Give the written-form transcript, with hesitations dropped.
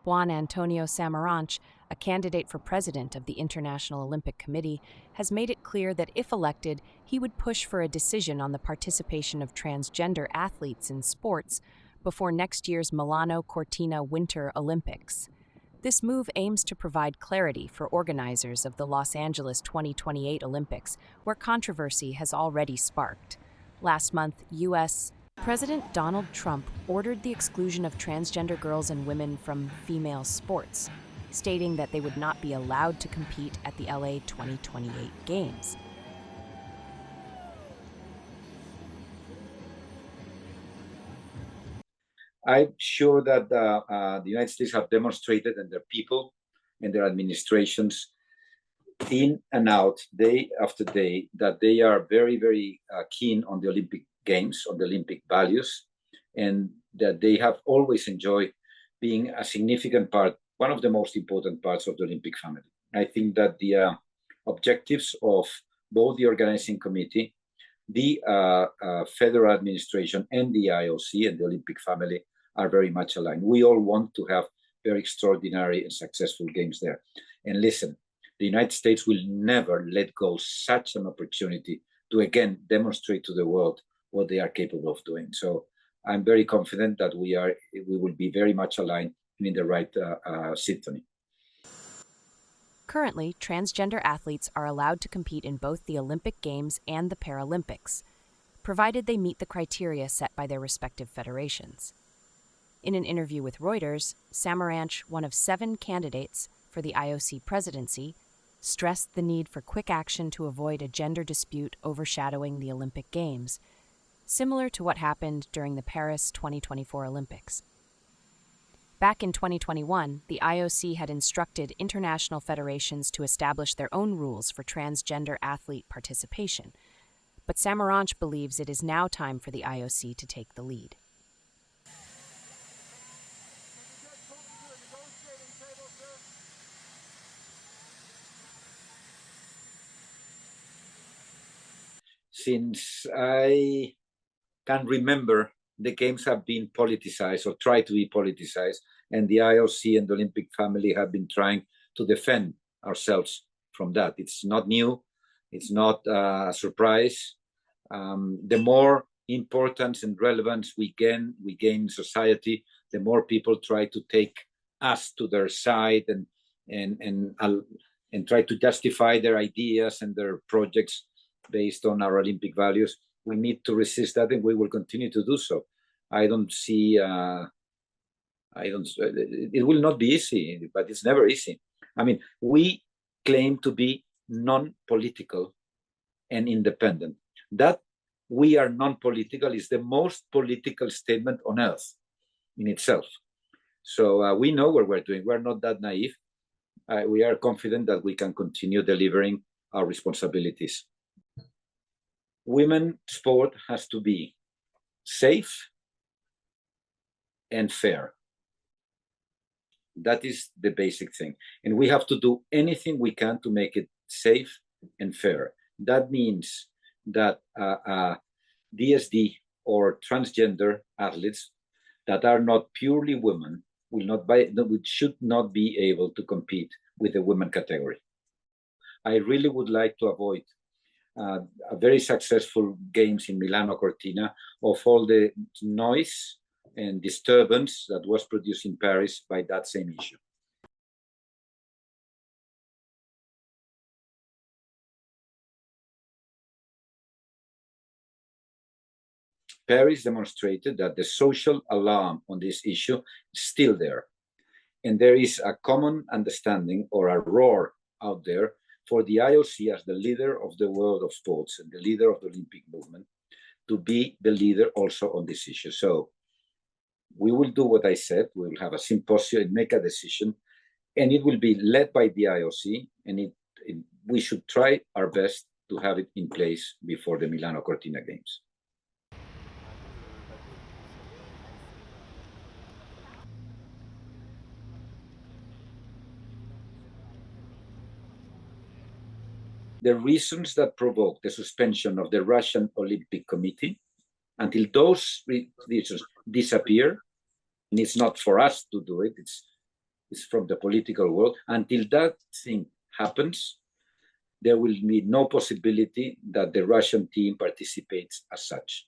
Juan Antonio Samaranch, a candidate for president of the International Olympic Committee, has made it clear that if elected, he would push for a decision on the participation of transgender athletes in sports before next year's Milano Cortina Winter Olympics. This move aims to provide clarity for organizers of the Los Angeles 2028 Olympics, where controversy has already sparked. Last month, U.S. President Donald Trump ordered the exclusion of transgender girls and women from female sports, stating that they would not be allowed to compete at the LA 2028 Games. I'm sure that the United States have demonstrated, and their people and their administrations, in and out, day after day, that they are very, very keen on the Olympic Games, on the Olympic values, and that they have always enjoyed being a significant part, one of the most important parts of the Olympic family. I think that the objectives of both the organizing committee, the federal administration, and the IOC and the Olympic family are very much aligned. We all want to have very extraordinary and successful games there. And listen, the United States will never let go such an opportunity to again demonstrate to the world what they are capable of doing. So I'm very confident that we will be very much aligned and in the right symphony. Currently, transgender athletes are allowed to compete in both the Olympic Games and the Paralympics, provided they meet the criteria set by their respective federations. In an interview with Reuters, Samaranch, one of 7 candidates for the IOC presidency, stressed the need for quick action to avoid a gender dispute overshadowing the Olympic Games, similar to what happened during the Paris 2024 Olympics. Back in 2021, the IOC had instructed international federations to establish their own rules for transgender athlete participation, but Samaranch believes it is now time for the IOC to take the lead. Since I can remember, the games have been politicized or tried to be politicized, and the IOC and the Olympic family have been trying to defend ourselves from that. It's not new. It's not a surprise. The more importance and relevance we gain in society, the more people try to take us to their side and try to justify their ideas and their projects based on our Olympic values. We need to resist that, and we will continue to do so. I don't see. It will not be easy, but it's never easy. I mean, we claim to be non-political and independent. That we are non-political is the most political statement on earth in itself. So we know what we're doing. We're not that naive. We are confident that we can continue delivering our responsibilities. Women's sport has to be safe and fair. That is the basic thing. And we have to do anything we can to make it safe and fair. That means that DSD or transgender athletes that are not purely women should not be able to compete with the women category. I really would like to avoid a very successful games in Milano Cortina of all the noise and disturbance that was produced in Paris by that same issue. Paris demonstrated that the social alarm on this issue is still there. And there is a common understanding or a roar out there for the IOC as the leader of the world of sports and the leader of the Olympic movement to be the leader also on this issue. So we will do what I said. We will have a symposium and make a decision, and it will be led by the IOC, and we should try our best to have it in place before the Milano Cortina Games. The reasons that provoked the suspension of the Russian Olympic Committee, until those reasons disappear, and it's not for us to do it, it's it's from the political world. Until that thing happens, there will be no possibility that the Russian team participates as such.